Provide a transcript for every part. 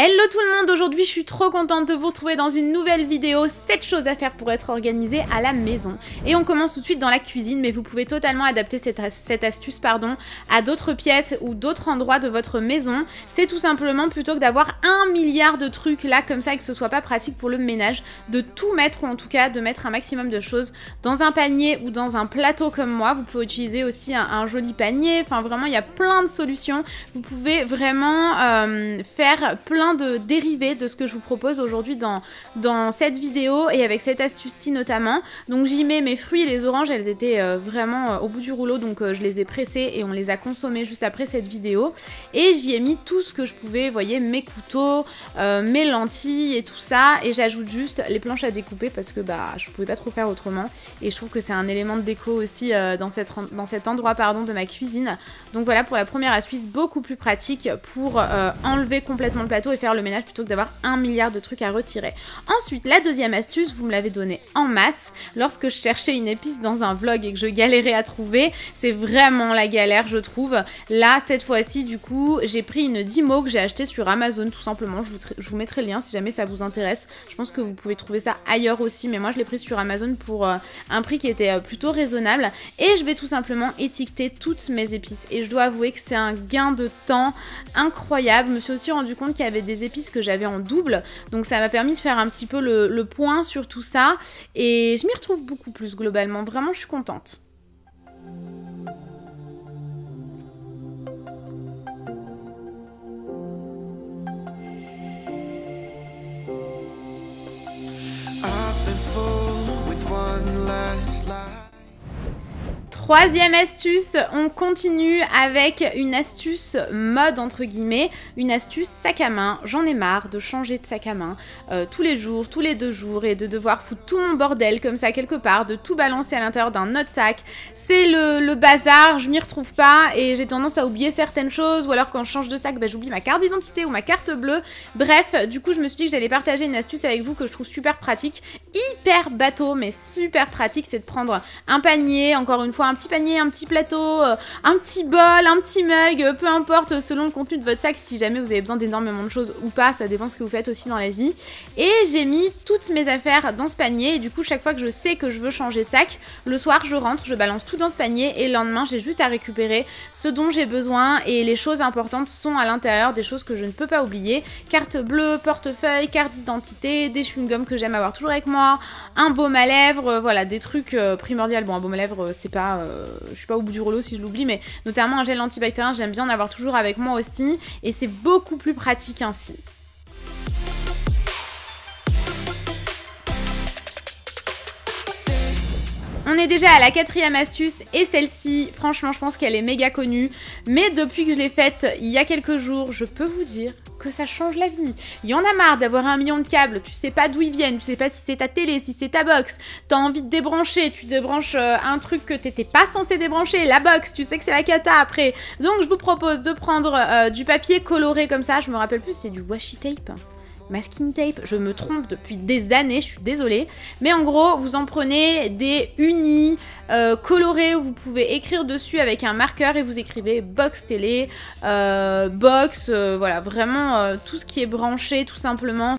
Hello tout le monde, aujourd'hui je suis trop contente de vous retrouver dans une nouvelle vidéo, 7 choses à faire pour être organisé à la maison. Et on commence tout de suite dans la cuisine, mais vous pouvez totalement adapter cette astuce à d'autres pièces ou d'autres endroits de votre maison. C'est tout simplement, plutôt que d'avoir 1 milliard de trucs là comme ça et que ce soit pas pratique pour le ménage, de tout mettre, ou en tout cas de mettre un maximum de choses dans un panier ou dans un plateau comme moi. Vous pouvez utiliser aussi un joli panier, enfin vraiment il y a plein de solutions. Vous pouvez vraiment faire plein de dérivés de ce que je vous propose aujourd'hui dans cette vidéo et avec cette astuce-ci notamment. Donc j'y mets mes fruits, les oranges, elles étaient vraiment au bout du rouleau, donc je les ai pressés et on les a consommés juste après cette vidéo. Et j'y ai mis tout ce que je pouvais, vous voyez, mes couteaux, mes lentilles et tout ça. Et j'ajoute juste les planches à découper parce que bah je pouvais pas trop faire autrement. Et je trouve que c'est un élément de déco aussi dans cet endroit de ma cuisine. Donc voilà pour la première astuce, beaucoup plus pratique pour enlever complètement le plateau et faire le ménage plutôt que d'avoir 1 milliard de trucs à retirer. Ensuite, la deuxième astuce, vous me l'avez donnée en masse lorsque je cherchais une épice dans un vlog et que je galérais à trouver. C'est vraiment la galère, je trouve. Là, cette fois-ci, du coup, j'ai pris une Dymo que j'ai achetée sur Amazon tout simplement. Je vous mettrai le lien si jamais ça vous intéresse. Je pense que vous pouvez trouver ça ailleurs aussi, mais moi je l'ai pris sur Amazon pour un prix qui était plutôt raisonnable. Et je vais tout simplement étiqueter toutes mes épices. Et je dois avouer que c'est un gain de temps incroyable. Je me suis aussi rendu compte qu'il y avait des épices que j'avais en double, donc ça m'a permis de faire un petit peu le point sur tout ça et je m'y retrouve beaucoup plus globalement, vraiment je suis contente. Troisième astuce, on continue avec une astuce mode entre guillemets, une astuce sac à main. J'en ai marre de changer de sac à main tous les jours, tous les 2 jours et de devoir foutre tout mon bordel comme ça quelque part, de tout balancer à l'intérieur d'un autre sac. C'est le bazar, je m'y retrouve pas et j'ai tendance à oublier certaines choses, ou alors quand je change de sac, bah, j'oublie ma carte d'identité ou ma carte bleue. Bref, du coup je me suis dit que j'allais partager une astuce avec vous que je trouve super pratique, hyper bateau mais super pratique, c'est de prendre un panier, encore une fois un petit panier, un petit plateau, un petit bol, un petit mug, peu importe selon le contenu de votre sac, si jamais vous avez besoin d'énormément de choses ou pas, ça dépend ce que vous faites aussi dans la vie. Et j'ai mis toutes mes affaires dans ce panier et du coup chaque fois que je sais que je veux changer de sac, le soir je rentre, je balance tout dans ce panier et le lendemain j'ai juste à récupérer ce dont j'ai besoin et les choses importantes sont à l'intérieur, des choses que je ne peux pas oublier, carte bleue, portefeuille, carte d'identité, des chewing-gums que j'aime avoir toujours avec moi, un baume à lèvres, voilà des trucs primordiaux. Bon, un baume à lèvres c'est pas je suis pas au bout du rouleau si je l'oublie, mais notamment un gel antibactérien, j'aime bien en avoir toujours avec moi aussi et c'est beaucoup plus pratique ainsi. On est déjà à la 4e astuce et celle-ci, franchement, je pense qu'elle est méga connue. Mais depuis que je l'ai faite il y a quelques jours, je peux vous dire que ça change la vie. Il y en a marre d'avoir 1 million de câbles, tu sais pas d'où ils viennent, tu sais pas si c'est ta télé, si c'est ta box, t'as envie de débrancher, tu débranches un truc que t'étais pas censé débrancher, la box, tu sais que c'est la cata après. Donc je vous propose de prendre du papier coloré comme ça, je me rappelle plus, c'est du washi tape. Masking tape, je me trompe depuis des années, je suis désolée. Mais en gros, vous en prenez des unis colorés où vous pouvez écrire dessus avec un marqueur et vous écrivez box télé, box, voilà, vraiment tout ce qui est branché tout simplement.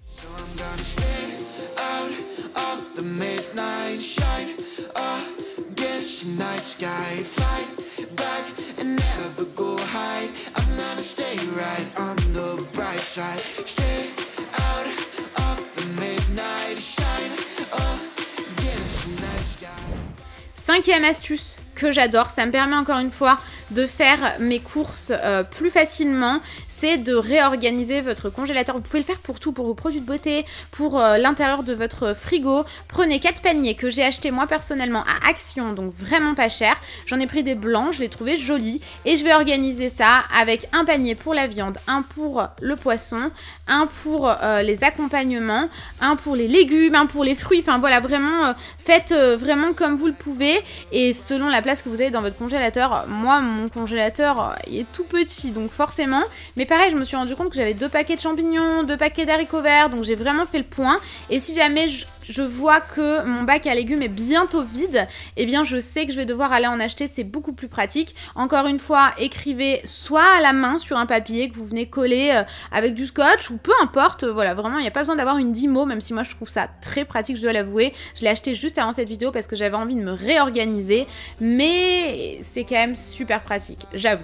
Cinquième astuce que j'adore, ça me permet encore une fois de faire mes courses plus facilement, c'est de réorganiser votre congélateur. Vous pouvez le faire pour tout, pour vos produits de beauté, pour l'intérieur de votre frigo. Prenez 4 paniers que j'ai achetés moi personnellement à Action, donc vraiment pas cher. J'en ai pris des blancs, je les trouvais jolis et je vais organiser ça avec un panier pour la viande, un pour le poisson, un pour les accompagnements, un pour les légumes, un pour les fruits. Enfin voilà, vraiment faites vraiment comme vous le pouvez et selon la place que vous avez dans votre congélateur. Moi, mon congélateur il est tout petit, donc forcément. Mais pareil, je me suis rendu compte que j'avais 2 paquets de champignons, 2 paquets d'haricots verts, donc j'ai vraiment fait le point. Et si jamais je vois que mon bac à légumes est bientôt vide, eh bien je sais que je vais devoir aller en acheter, c'est beaucoup plus pratique. Encore une fois, écrivez soit à la main sur un papier que vous venez coller avec du scotch ou peu importe, voilà, vraiment il n'y a pas besoin d'avoir une 10 mots, même si moi je trouve ça très pratique, je dois l'avouer. Je l'ai acheté juste avant cette vidéo parce que j'avais envie de me réorganiser, mais c'est quand même super pratique, j'avoue.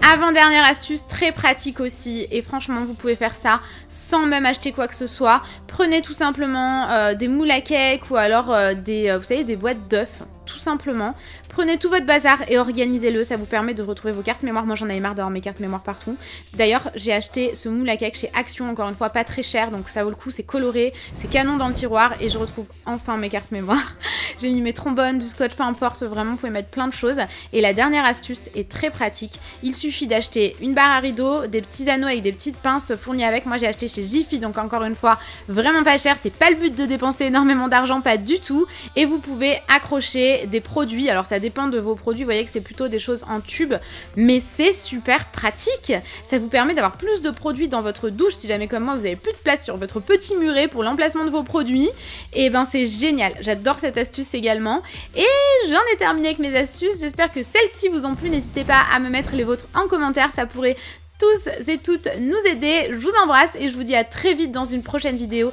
Avant-dernière astuce, très pratique aussi, et franchement vous pouvez faire ça sans même acheter quoi que ce soit. Prenez tout simplement des moules à cake ou alors vous savez, des boîtes d'œufs, tout simplement. Prenez tout votre bazar et organisez-le, ça vous permet de retrouver vos cartes mémoire. Moi j'en avais marre d'avoir mes cartes mémoire partout. D'ailleurs j'ai acheté ce moule à cake chez Action, encore une fois pas très cher, donc ça vaut le coup, c'est coloré, c'est canon dans le tiroir et je retrouve enfin mes cartes mémoire. J'ai mis mes trombones, du scotch, peu importe, vraiment vous pouvez mettre plein de choses. Et la dernière astuce est très pratique, il suffit d'acheter une barre à rideaux, des petits anneaux avec des petites pinces fournies avec. Moi j'ai acheté chez Jiffy, donc encore une fois vraiment pas cher, c'est pas le but de dépenser énormément d'argent, pas du tout. Et vous pouvez accrocher des produits, alors ça dépend de vos produits, vous voyez que c'est plutôt des choses en tube, mais c'est super pratique. Ça vous permet d'avoir plus de produits dans votre douche si jamais comme moi vous avez plus de place sur votre petit muret pour l'emplacement de vos produits. Et ben c'est génial, j'adore cette astuce également. Et j'en ai terminé avec mes astuces, j'espère que celles-ci vous ont plu, n'hésitez pas à me mettre les vôtres en commentaire, ça pourrait tous et toutes nous aider. Je vous embrasse et je vous dis à très vite dans une prochaine vidéo.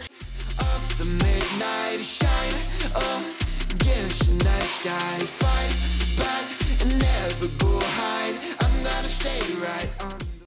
Sky fight.